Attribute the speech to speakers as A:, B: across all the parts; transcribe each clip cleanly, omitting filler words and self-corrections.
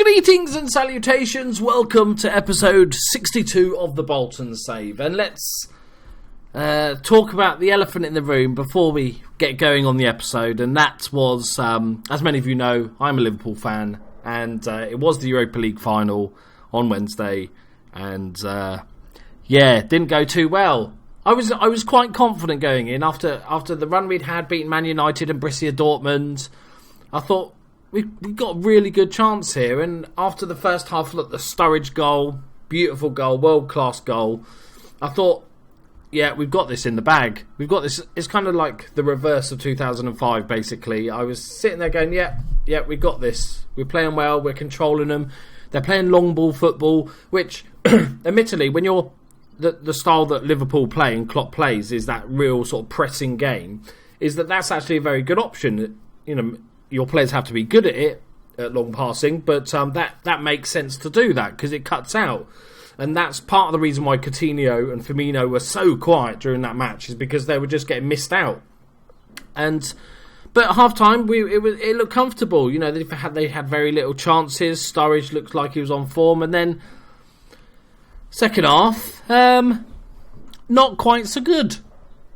A: Greetings and salutations, welcome to episode 62 of the Bolton Save, and let's talk about the elephant in the room before we get going on the episode, and that was, as many of you know, I'm a Liverpool fan, and it was the Europa League final on Wednesday, and didn't go too well. I was quite confident going in after the run we'd had, beating Man United and Borussia Dortmund. I thought, we've got a really good chance here, and after the first half, look, the Sturridge goal, beautiful goal, world-class goal, I thought, yeah, we've got this in the bag. We've got this. It's kind of like the reverse of 2005, basically. I was sitting there going, yeah, we've got this. We're playing well, we're controlling them. They're playing long ball football, which, admittedly, when you're the style that Liverpool play and Klopp plays is that real sort of pressing game, is that's actually a very good option. You know, your players have to be good at it, at long passing, but that makes sense to do that because it cuts out. And that's part of the reason why Coutinho and Firmino were so quiet during that match, is because they were just getting missed out. But at half time, it looked comfortable. You know, they had very little chances. Sturridge looked like he was on form, and then second half, not quite so good,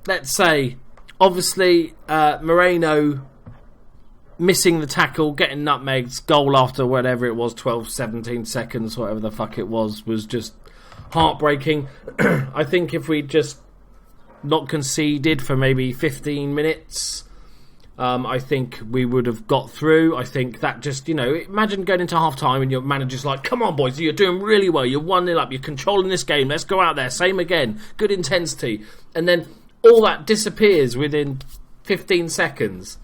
A: let's say. Obviously, Moreno missing the tackle, getting nutmegs, goal after whatever it was, 12, 17 seconds, whatever the fuck it was just heartbreaking. I think if we'd just not conceded for maybe 15 minutes, I think we would have got through. I think that just, imagine going into half-time and your manager's like, come on, boys, you're doing really well. You're 1-0 up. You're controlling this game. Let's go out there. Same again. Good intensity. And then all that disappears within 15 seconds.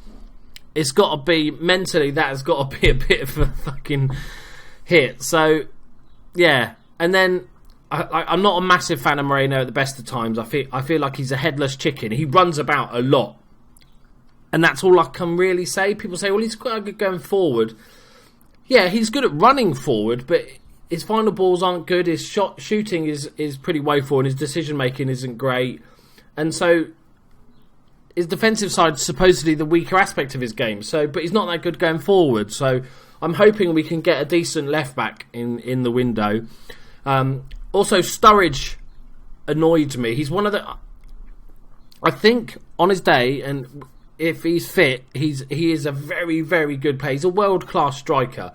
A: It's got to be, mentally, that has got to be a bit of a fucking hit. So, yeah. And then, I'm not a massive fan of Moreno at the best of times. I feel like he's a headless chicken. He runs about a lot. And that's all I can really say. People say, well, he's quite good going forward. Yeah, he's good at running forward, but his final balls aren't good. His shooting is pretty woeful, and his decision-making isn't great. And so his defensive side is supposedly the weaker aspect of his game. But he's not that good going forward. So I'm hoping we can get a decent left-back in the window. Also, Sturridge annoyed me. He's one of the... I think, on his day, and if he's fit, he is a very, very good player. He's a world-class striker.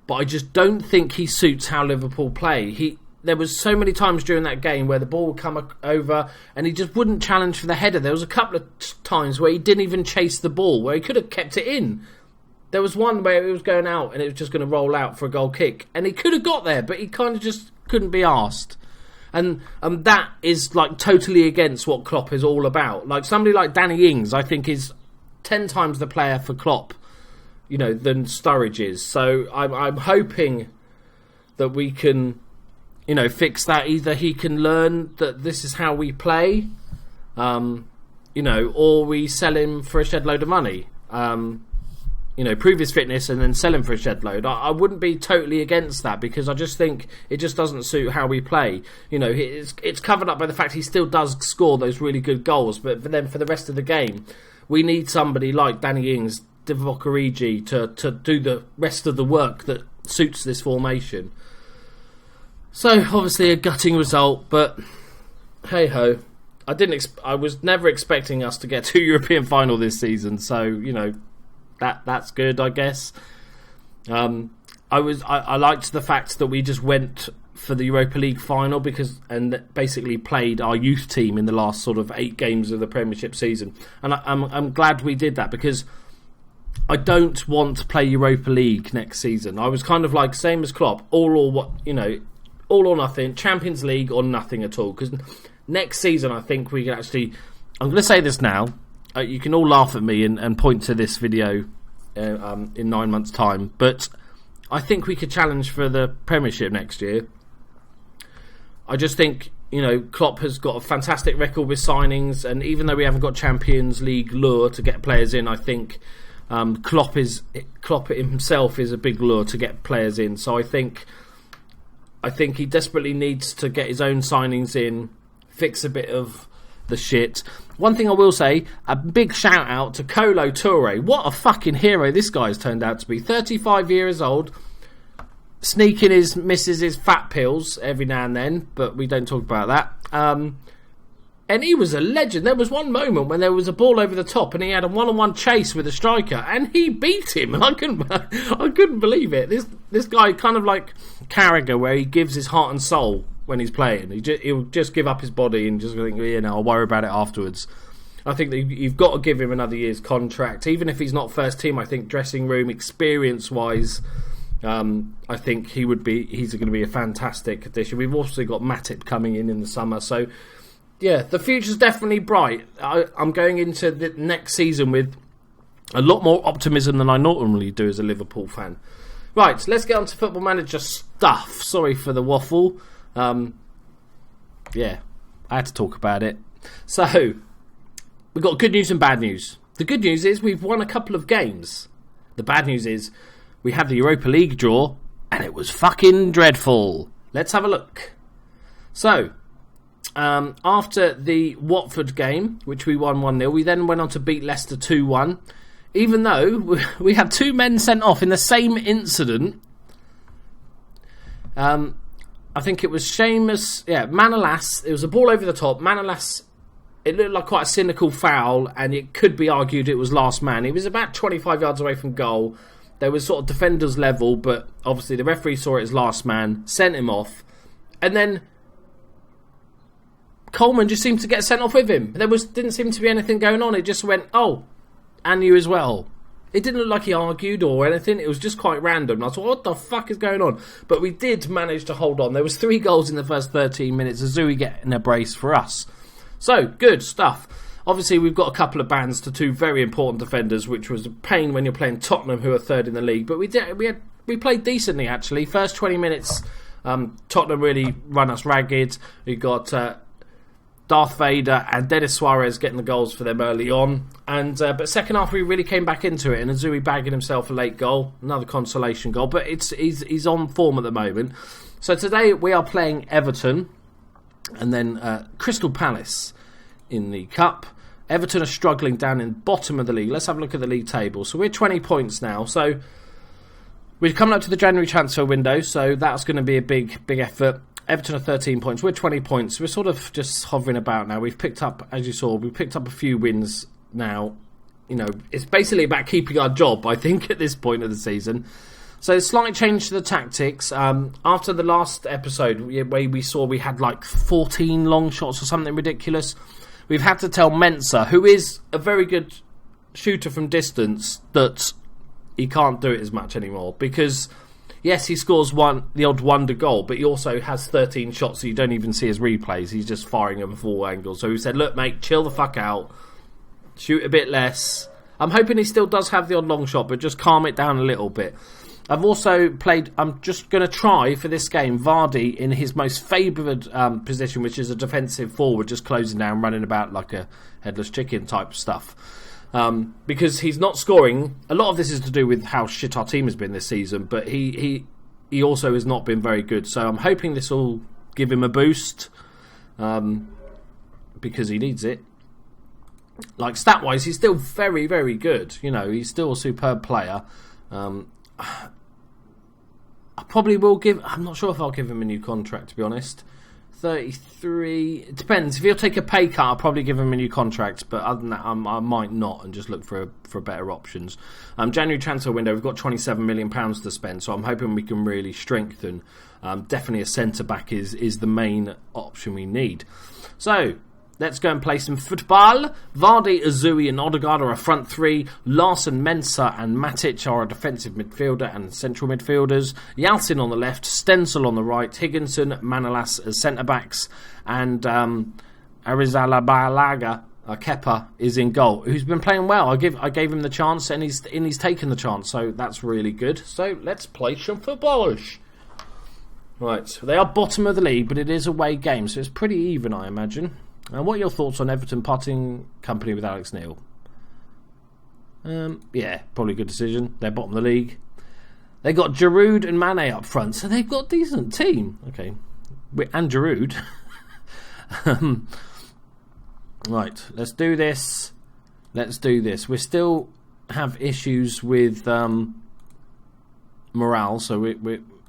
A: But I just don't think he suits how Liverpool play. There was so many times during that game where the ball would come over and he just wouldn't challenge for the header. There was a couple of times where he didn't even chase the ball, where he could have kept it in. There was one where it was going out and it was just going to roll out for a goal kick. And he could have got there, but he kind of just couldn't be asked. And that is like totally against what Klopp is all about. Like somebody like Danny Ings, I think, is 10 times the player for Klopp, than Sturridge is. So I'm hoping that we can, fix that. Either he can learn that this is how we play, or we sell him for a shed load of money. Prove his fitness and then sell him for a shed load. I wouldn't be totally against that, because I just think it just doesn't suit how we play. It's covered up by the fact he still does score those really good goals, but then for the rest of the game, we need somebody like Danny Ings, Divock Origi to do the rest of the work that suits this formation. So obviously a gutting result, but hey ho. I was never expecting us to get to European final this season, so that's good, I guess. I liked the fact that we just went for the Europa League final and basically played our youth team in the last sort of 8 games of the Premiership season, and I'm glad we did that, because I don't want to play Europa League next season. I was kind of like same as Klopp, all or nothing, Champions League or nothing at all, because next season I think we can actually, I'm going to say this now, you can all laugh at me and point to this video in 9 months' time, but I think we could challenge for the Premiership next year. I just think, Klopp has got a fantastic record with signings, and even though we haven't got Champions League lure to get players in, I think Klopp himself is a big lure to get players in. So I think he desperately needs to get his own signings in, fix a bit of the shit. One thing I will say, a big shout out to Kolo Toure. What a fucking hero this guy's turned out to be. 35 years old, sneaking his missus' fat pills every now and then, but we don't talk about that. And he was a legend. There was one moment when there was a ball over the top and he had a one-on-one chase with a striker and he beat him. And I couldn't believe it. This guy kind of like Carragher, where he gives his heart and soul when he's playing. He'll just give up his body and just think, I'll worry about it afterwards. I think that you've got to give him another year's contract. Even if he's not first team, I think dressing room experience-wise, I think he's going to be a fantastic addition. We've also got Matip coming in the summer, so yeah, the future's definitely bright. I'm going into the next season with a lot more optimism than I normally do as a Liverpool fan. Right, let's get on to Football Manager stuff. Sorry for the waffle. Yeah, I had to talk about it. So, we've got good news and bad news. The good news is we've won a couple of games. The bad news is we had the Europa League draw, and it was fucking dreadful. Let's have a look. So, after the Watford game, which we won 1-0, we then went on to beat Leicester 2-1. Even though we had 2 men sent off in the same incident. I think it was Seamus, Manolas. It was a ball over the top. Manolas, it looked like quite a cynical foul, and it could be argued it was last man. He was about 25 yards away from goal. There was sort of defenders level, but obviously the referee saw it as last man, sent him off, and then Coleman just seemed to get sent off with him. Didn't seem to be anything going on. It just went, and you as well. It didn't look like he argued or anything. It was just quite random. I thought, what the fuck is going on? But we did manage to hold on. There was 3 goals in the first 13 minutes. Azui getting a brace for us. So, good stuff. Obviously, we've got a couple of bans to 2 very important defenders, which was a pain when you're playing Tottenham, who are 3rd in the league. But we played decently, actually. First 20 minutes, Tottenham really run us ragged. We got Darth Vader and Dennis Suarez getting the goals for them early on. But second half, we really came back into it. And Azui bagging himself a late goal. Another consolation goal. But he's on form at the moment. So today, we are playing Everton. And then Crystal Palace in the Cup. Everton are struggling down in the bottom of the league. Let's have a look at the league table. So we're 20 points now. So we're coming up to the January transfer window. So that's going to be a big effort. Everton are 13 points. We're 20 points. We're sort of just hovering about now. We've picked up, as you saw, a few wins now. It's basically about keeping our job, I think, at this point of the season. So slight change to the tactics. After the last episode, where we saw we had like 14 long shots or something ridiculous, we've had to tell Mensah, who is a very good shooter from distance, that he can't do it as much anymore. Because, yes, he scores the odd wonder goal, but he also has 13 shots that you don't even see as replays. He's just firing them from all angles. So we said, look, mate, chill the fuck out. Shoot a bit less. I'm hoping he still does have the odd long shot, but just calm it down a little bit. I've also played, I'm just going to try for this game, Vardy in his most favoured position, which is a defensive forward, just closing down, running about like a headless chicken type stuff. Because he's not scoring. A lot of this is to do with how shit our team has been this season, but he also has not been very good. So I'm hoping this will give him a boost, because he needs it. Like, stat-wise, he's still very, very good. He's still a superb player. I probably will I'm not sure if I'll give him a new contract, to be honest. 33, it depends. If he'll take a pay cut, I'll probably give him a new contract, but other than that, I might not, and just look for better options. January transfer window, we've got £27 million to spend, so I'm hoping we can really strengthen. Definitely a centre-back is the main option we need. So, let's go and play some football. Vardy, Azui and Odegaard are a front 3. Larson, Mensah and Matic are a defensive midfielder and central midfielders. Yalcin on the left, Stencil on the right, Higginson, Manolas as centre-backs, and Arrizabalaga, Kepa, is in goal, who's been playing well. I gave him the chance, and he's taken the chance, so that's really good. So let's play some football. Right, so they are bottom of the league, but it is a away game, so it's pretty even, I imagine. And what are your thoughts on Everton parting company with Alex Neil? Yeah, probably a good decision. They're bottom of the league. They got Giroud and Mane up front, so they've got a decent team. Okay, and Giroud. Right, let's do this. We still have issues with morale, so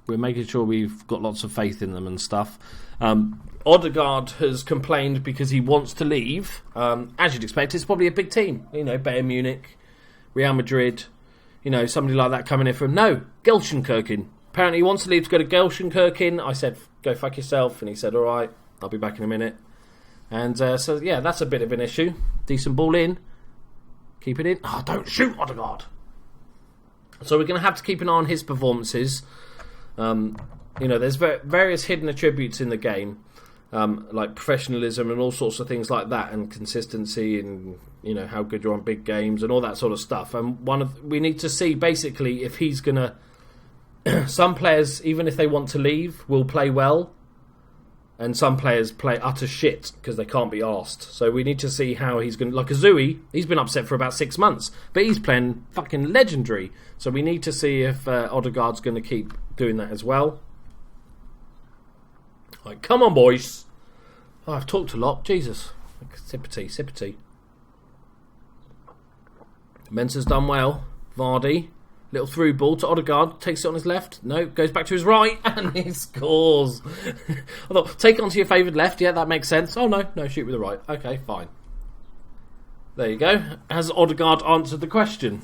A: We're making sure we've got lots of faith in them and stuff. Odegaard has complained because he wants to leave. As you'd expect, it's probably a big team. You know, Bayern Munich, Real Madrid, you know, somebody like that coming in from... No, Gelsenkirchen. Apparently he wants to leave to go to Gelsenkirchen. I said, go fuck yourself. And he said, all right, I'll be back in a minute. And so, yeah, that's a bit of an issue. Decent ball in. Keep it in. Oh, don't shoot, Odegaard. So we're going to have to keep an eye on his performances. You know, there's various hidden attributes in the game, like professionalism and all sorts of things like that, and consistency, and you know how good you're on big games and all that sort of stuff. And we need to see basically if he's gonna. Some players, even if they want to leave, will play well, and some players play utter shit because they can't be arsed. So we need to see how he's going to... Like Azui, he's been upset for about 6 months, but he's playing fucking legendary. So we need to see if Odegaard's going to keep doing that as well. Like, come on, boys. Oh, I've talked a lot. Jesus. Sip of tea, sip of tea. Mensah's done well. Vardy. Little through ball to Odegaard, takes it on his left. No, goes back to his right, and he scores. I thought, take it onto your favoured left. Yeah, that makes sense. Oh, no, shoot with the right. Okay, fine. There you go. Has Odegaard answered the question?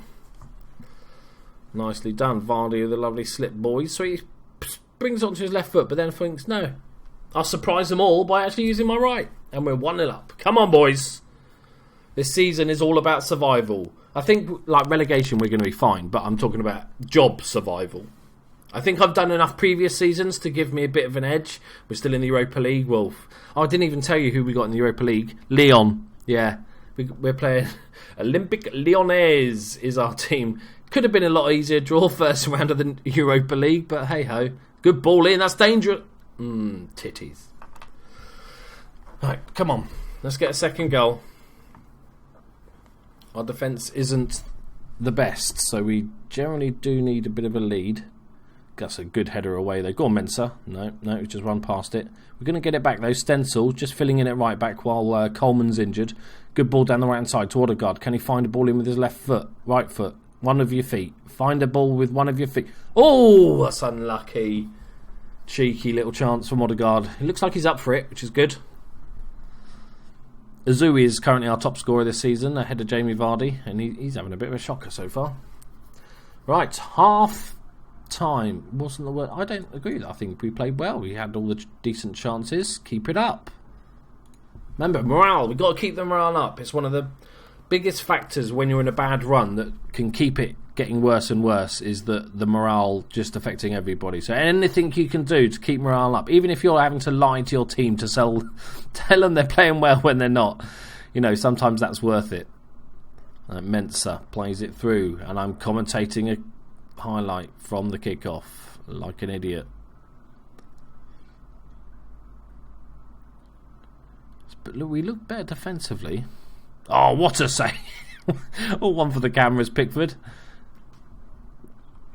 A: Nicely done. Vardy with a lovely slip, boys. So he brings it onto his left foot, but then thinks, no, I'll surprise them all by actually using my right. And we're 1-0 up. Come on, boys. This season is all about survival. I think, like relegation, we're going to be fine, but I'm talking about job survival. I think I've done enough previous seasons to give me a bit of an edge. We're still in the Europa League. Well, I didn't even tell you who we got in the Europa League. Lyon. Yeah, we're playing Olympic Lyonnais is our team. Could have been a lot easier draw first round of the Europa League, but hey-ho. Good ball in, that's dangerous. Titties. Right, come on. Let's get a second goal. Our defence isn't the best, so we generally do need a bit of a lead. That's a good header away though. Go on, Mensah. No, we just run past it. We're going to get it back though. Stencil just filling in at right back while Coleman's injured. Good ball down the right hand side to Odegaard. Can he find a ball in with his left foot? Right foot. One of your feet. Find a ball with one of your feet. Oh, that's unlucky. Cheeky little chance from Odegaard. It looks like he's up for it, which is good. Azui is currently our top scorer this season, ahead of Jamie Vardy, and he's having a bit of a shocker so far. Right, half time wasn't the word. I don't agree with that. I think we played well. We had all the decent chances. Keep it up. Remember, morale. We've got to keep the morale up. It's one of the biggest factors when you're in a bad run that can keep it getting worse and worse, is the morale just affecting everybody. So anything you can do to keep morale up, even if you're having to lie to your team to tell them they're playing well when they're not, you know, sometimes that's worth it. Mensah plays it through, and I'm commentating a highlight from the kickoff like an idiot. But look, we look better defensively. Oh, what a save! All one for the cameras, Pickford.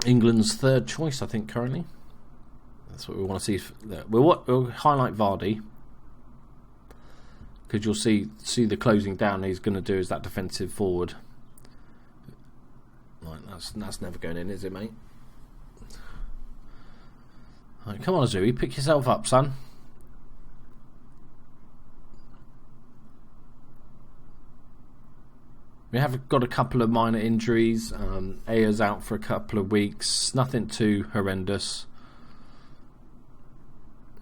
A: England's third choice, I think, currently. That's what we want to see. We'll highlight Vardy, because you'll see the closing down he's going to do as that defensive forward. Right, that's never going in, is it, mate? Right, come on, Azui, pick yourself up, son. We have got a couple of minor injuries. Aya's out for a couple of weeks. Nothing too horrendous.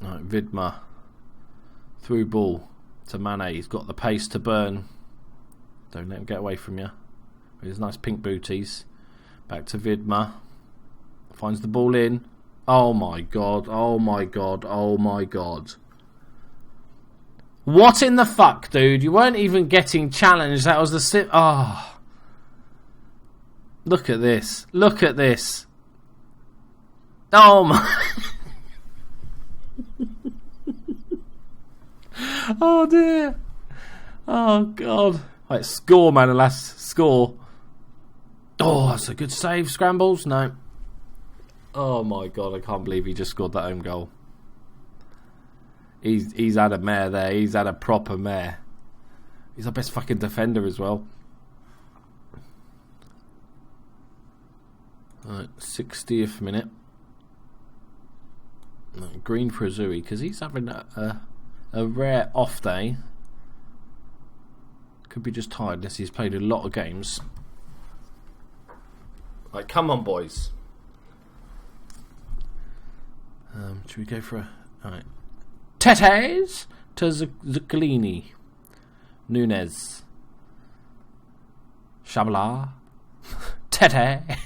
A: Right, Vidma. Through ball to Mane. He's got the pace to burn. Don't let him get away from you. With his nice pink booties. Back to Vidma. Finds the ball in. Oh my god. Oh my god. Oh my god. What in the fuck, dude? You weren't even getting challenged. That was the Oh. Look at this. Look at this. Oh my. Oh dear. Oh god. Right, score, man, alas. Score. Oh, that's a good save. Scrambles? No. Oh my god, I can't believe he just scored that home goal. He's had a mare there. He's had a proper mare. He's our best fucking defender as well. Right, 60th minute. Green for Azui, because he's having a rare off day. Could be just tired unless he's played a lot of games. Like, come on, boys. Should we go for a... Alright. Tetes to Zuccolini. Nunez. Shabala. Tete. I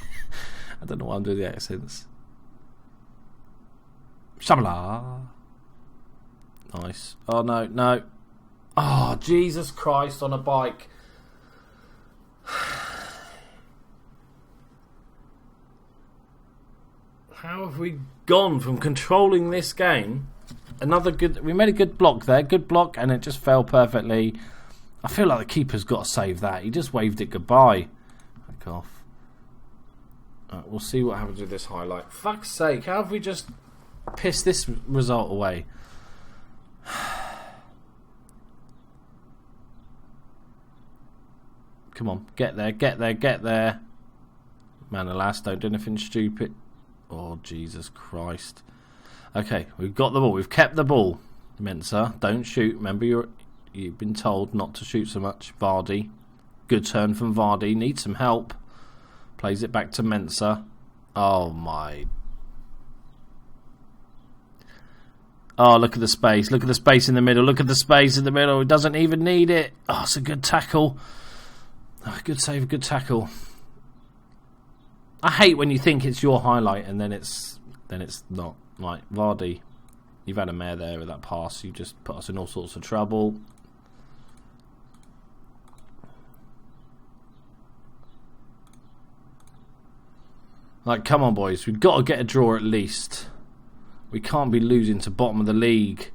A: don't know why I'm doing the accents. Shabala. Nice. Oh, no, no. Oh, Jesus Christ on a bike. How have we gone from controlling this game? Another good... We made a good block there. Good block, and it just fell perfectly. I feel like the keeper's got to save that. He just waved it goodbye. Back off. Right, we'll see what happens with this highlight. Fuck's sake, how have we just pissed this result away? Come on, get there, get there, get there. Man, alas, don't do anything stupid. Oh, Jesus Christ. Okay, we've got the ball. We've kept the ball. Mensah, don't shoot. Remember, you've been told not to shoot so much. Vardy. Good turn from Vardy. Needs some help. Plays it back to Mensah. Oh, my. Oh, look at the space. Look at the space in the middle. Look at the space in the middle. It doesn't even need it. Oh, it's a good tackle. Oh, good save, good tackle. I hate when you think it's your highlight and then it's not. Right, Vardy, you've had a mare there with that pass. You just put us in all sorts of trouble. Like, come on, boys. We've got to get a draw at least. We can't be losing to bottom of the league.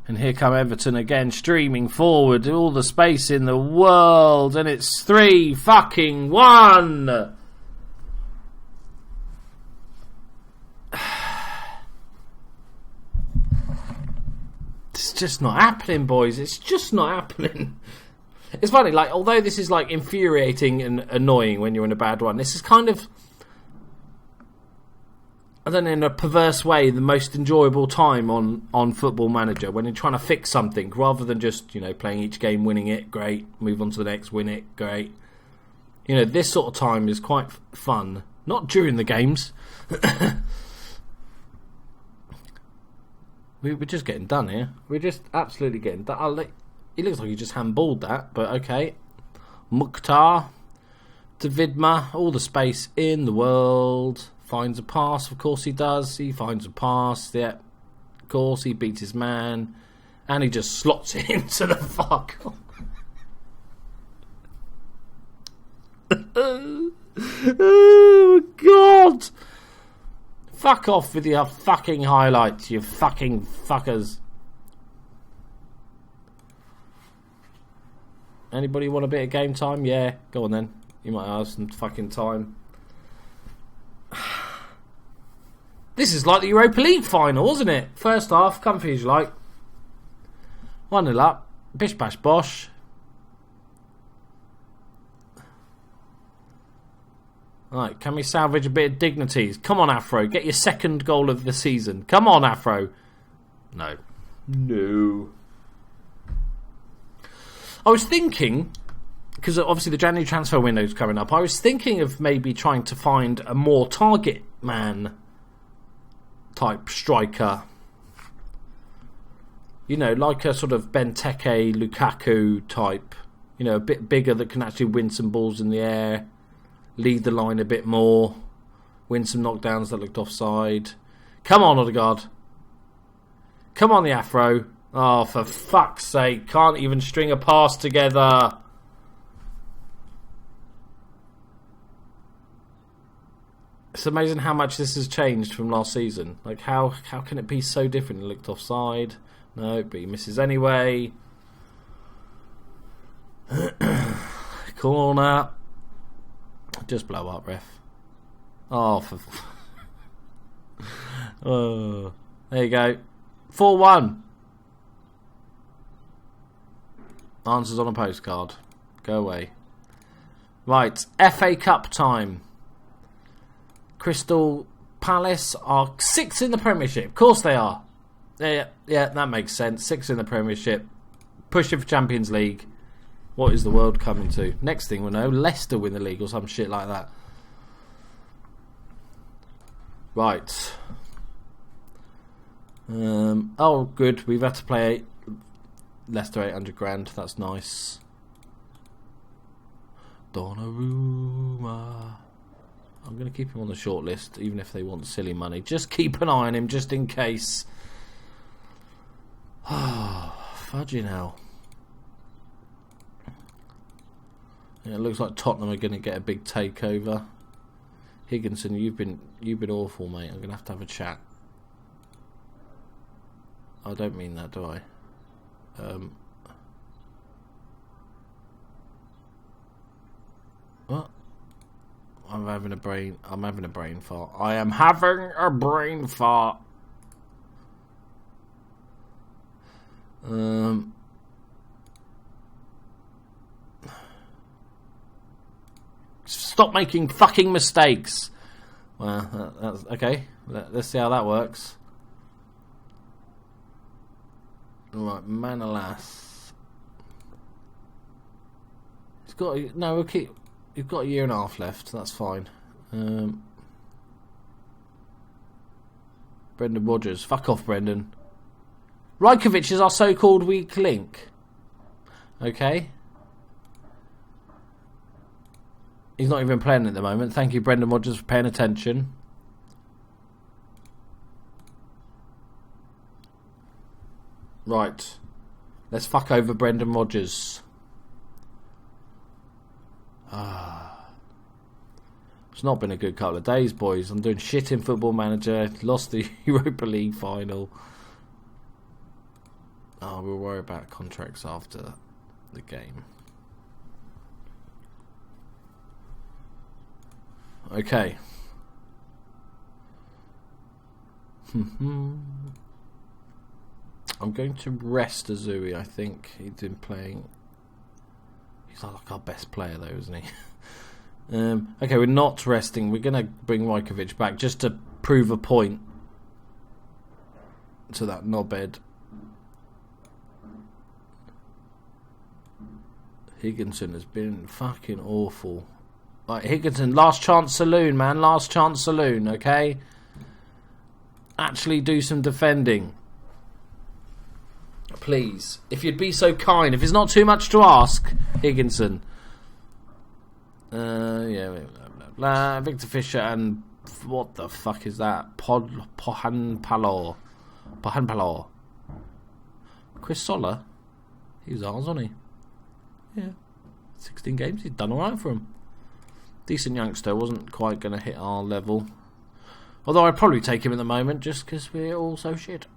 A: And here come Everton again, streaming forward. All the space in the world. And it's 3-1. It's just not happening, boys. It's just not happening. It's funny, like, although this is like infuriating and annoying when you're in a bad one, this is kind of, I don't know, in a perverse way, the most enjoyable time on Football Manager, when you're trying to fix something rather than just, you know, playing each game, winning it, great, move on to the next, win it, great. You know, this sort of time is quite fun. Not during the games. We're just getting done here. We're just absolutely getting done. He looks like he just handballed that, but okay. Mukhtar to Vidma. All the space in the world. Finds a pass. Of course he does. He finds a pass. Yeah. Of course he beats his man. And he just slots it into the fuck. Oh, God. Fuck off with your fucking highlights, you fucking fuckers. Anybody want a bit of game time? Yeah, go on then. You might have some fucking time. This is like the Europa League final, isn't it? First half, comfy as you like. 1-0 up. Bish bash bosh. Right, can we salvage a bit of dignities? Come on, Afro. Get your second goal of the season. Come on, Afro. No. No. I was thinking, because obviously the January transfer window is coming up, I was thinking of maybe trying to find a more target man type striker. You know, like a sort of Benteke, Lukaku type. You know, a bit bigger that can actually win some balls in the air. Lead the line a bit more. Win some knockdowns that looked offside. Come on, Odegaard. Come on, the Afro. Oh, for fuck's sake. Can't even string a pass together. It's amazing how much this has changed from last season. Like, how can it be so different? It looked offside. No, but he misses anyway. Corner. Just blow up, ref. Oh, for... oh, there you go. 4-1. Answers on a postcard. Go away. Right, FA Cup time. Crystal Palace are 6th in the Premiership. Of course they are. Yeah, that makes sense. 6th in the Premiership. Pushing for Champions League. What is the world coming to? Next thing we'll know, Leicester win the league or some shit like that. Right. Oh, good. We've had to play Leicester 800 grand. That's nice. Donnarumma. I'm going to keep him on the short list, even if they want silly money. Just keep an eye on him, just in case. Oh, fudging hell. Yeah, it looks like Tottenham are going to get a big takeover. Higginson, you've been awful, mate. I'm going to have a chat. I don't mean that, do I? What? I'm having a brain fart. I am having a brain fart. Stop making fucking mistakes. Well, that's okay. Let's see how that works. Right, Manolas. He's got we'll keep. You've got a year and a half left. That's fine. Brendan Rodgers. Fuck off, Brendan. Rajkovic is our so-called weak link. Okay. He's not even playing at the moment. Thank you, Brendan Rodgers, for paying attention. Right. Let's fuck over Brendan Rodgers. It's not been a good couple of days, boys. I'm doing shit in Football Manager. Lost the Europa League final. Oh, we'll worry about contracts after the game. Okay. I'm going to rest Azui, I think. He's been playing. He's like our best player, though, isn't he? Okay, we're not resting. We're going to bring Rajkovic back just to prove a point to that knobhead. Higginson has been fucking awful. Like, Higginson, last chance saloon, man. Last chance saloon, okay? Actually do some defending. Please. If you'd be so kind. If it's not too much to ask, Higginson. Yeah, blah, blah, blah. Victor Fisher and what the fuck is that? Pohanpalo. Chris Soller. He was ours, wasn't he? Yeah. 16 games. He's done alright for him. Decent youngster. Wasn't quite going to hit our level. Although I'd probably take him at the moment just because we're all so shit.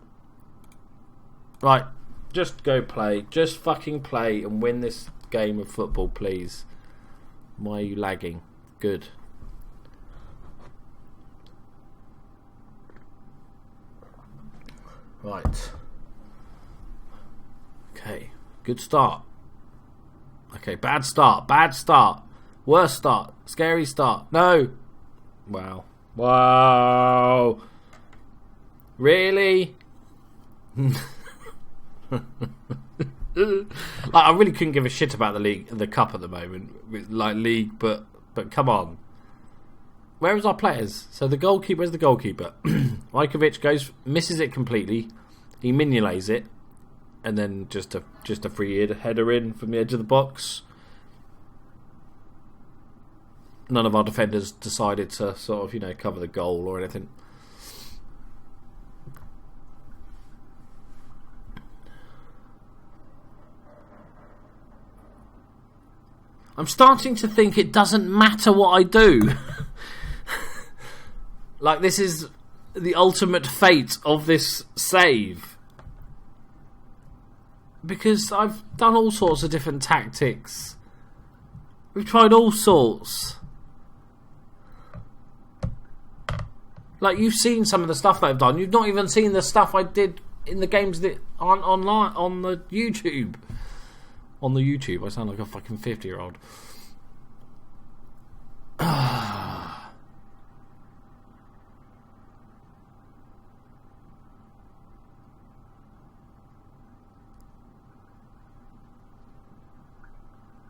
A: Right. Just go play. Just fucking play and win this game of football, please. Why are you lagging? Good. Right. Okay. Good start. Okay, bad start. Bad start. Worst start. Scary start. No. Wow. Wow. Really? Like, I really couldn't give a shit about the league, the cup at the moment, like league, but come on, where is our players? So the goalkeeper is the goalkeeper. Rajkovic misses it completely. He Mignolet's it, and then just a free header in from the edge of the box. None of our defenders decided to sort of cover the goal or anything. I'm starting to think it doesn't matter what I do. Like, this is the ultimate fate of this save. Because I've done all sorts of different tactics. We've tried all sorts. Like, you've seen some of the stuff that I've done. You've not even seen the stuff I did in the games that aren't online on the YouTube. On the YouTube, I sound like a fucking 50-year-old.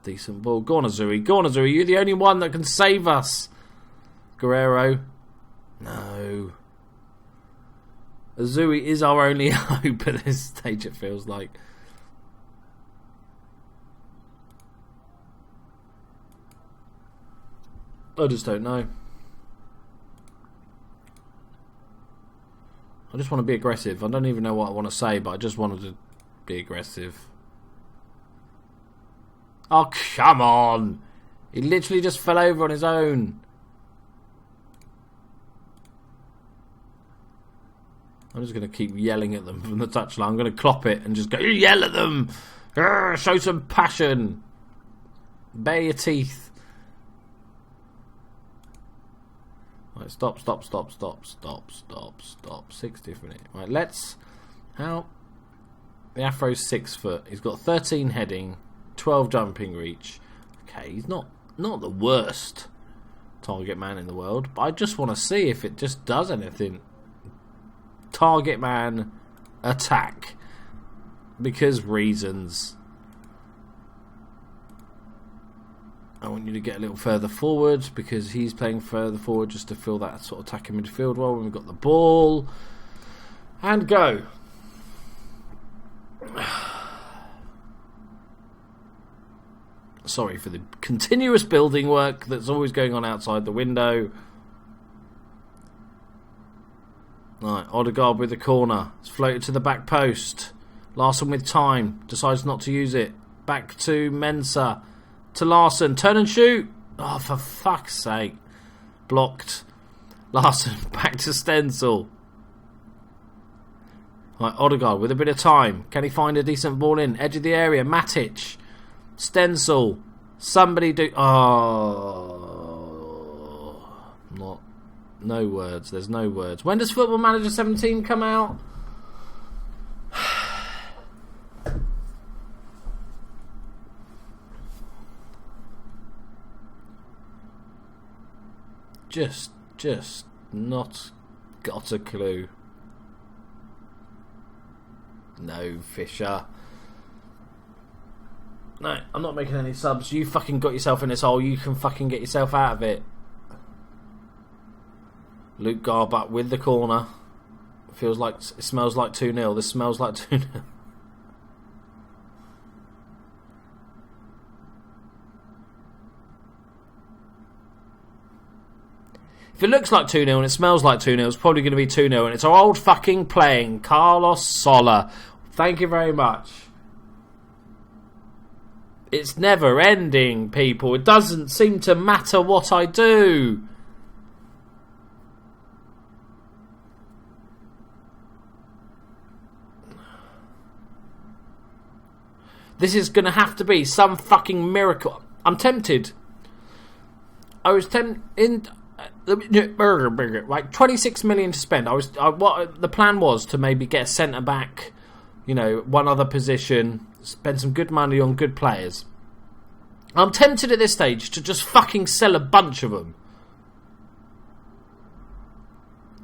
A: Decent ball. Go on, Azuri. Go on, Azuri. You're the only one that can save us. Guerrero. No. Azuri is our only hope at this stage, it feels like. I just don't know. I just want to be aggressive. I don't even know what I want to say, but I just wanted to be aggressive. Oh, come on! He literally just fell over on his own. I'm just going to keep yelling at them from the touchline. I'm going to clop it and just go, yell at them! Urgh, show some passion! Bare your teeth. Right, stop. 60th minute. Right, let's... How... The Afro's 6 foot. He's got 13 heading, 12 jumping reach. Okay, he's not the worst target man in the world, but I just want to see if it just does anything. Target man, attack. Because reasons. I want you to get a little further forward because he's playing further forward just to fill that sort of attacking midfield role when we've got the ball. And go. Sorry for the continuous building work that's always going on outside the window. Right, Odegaard with the corner. It's floated to the back post. Larson with time. Decides not to use it. Back to Mensah. To Larson. Turn and shoot. Oh, for fuck's sake. Blocked. Larson back to Stenzel. Right, Odegaard with a bit of time. Can he find a decent ball in? Edge of the area. Matic. Stenzel. Somebody do... Oh. Not... No words. There's no words. When does Football Manager 17 come out? Just not got a clue. No, Fisher. No, I'm not making any subs. You fucking got yourself in this hole. You can fucking get yourself out of it. Luke Garbutt with the corner. Feels like it smells like 2-0. This smells like 2-0. If it looks like 2-0 and it smells like 2-0, it's probably going to be 2-0. And it's our old fucking playing, Carlos Sola. Thank you very much. It's never ending, people. It doesn't seem to matter what I do. This is going to have to be some fucking miracle. I'm tempted. I was tempted... Like 26 million to spend. What the plan was to maybe get a centre back, you know, one other position, spend some good money on good players. I'm tempted at this stage to just fucking sell a bunch of them.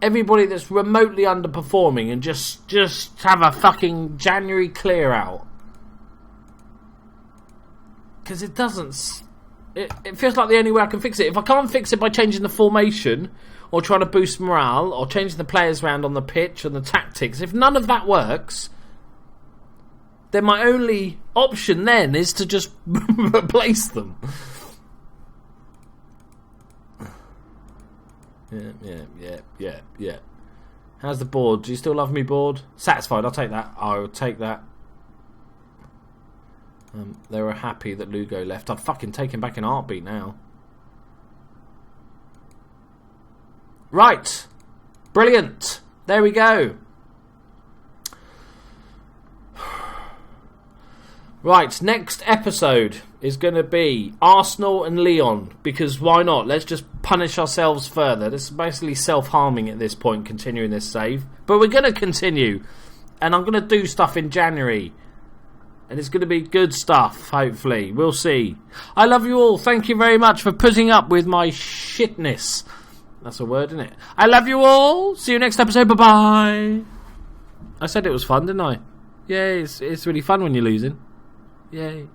A: Everybody that's remotely underperforming and just have a fucking January clear out. Because it doesn't... It feels like the only way I can fix it. If I can't fix it by changing the formation or trying to boost morale or changing the players around on the pitch and the tactics, if none of that works, then my only option then is to just replace them. Yeah. How's the board? Do you still love me, board? Satisfied, I'll take that. I will take that. They were happy that Lugo left. I'd fucking take him back in a heartbeat now. Right. Brilliant. There we go. Right, next episode is going to be Arsenal and Lyon. Because why not? Let's just punish ourselves further. This is basically self-harming at this point, continuing this save. But we're going to continue. And I'm going to do stuff in January. And it's going to be good stuff, hopefully. We'll see. I love you all. Thank you very much for putting up with my shitness. That's a word, isn't it? I love you all. See you next episode. Bye-bye. I said it was fun, didn't I? Yeah, it's really fun when you're losing. Yay.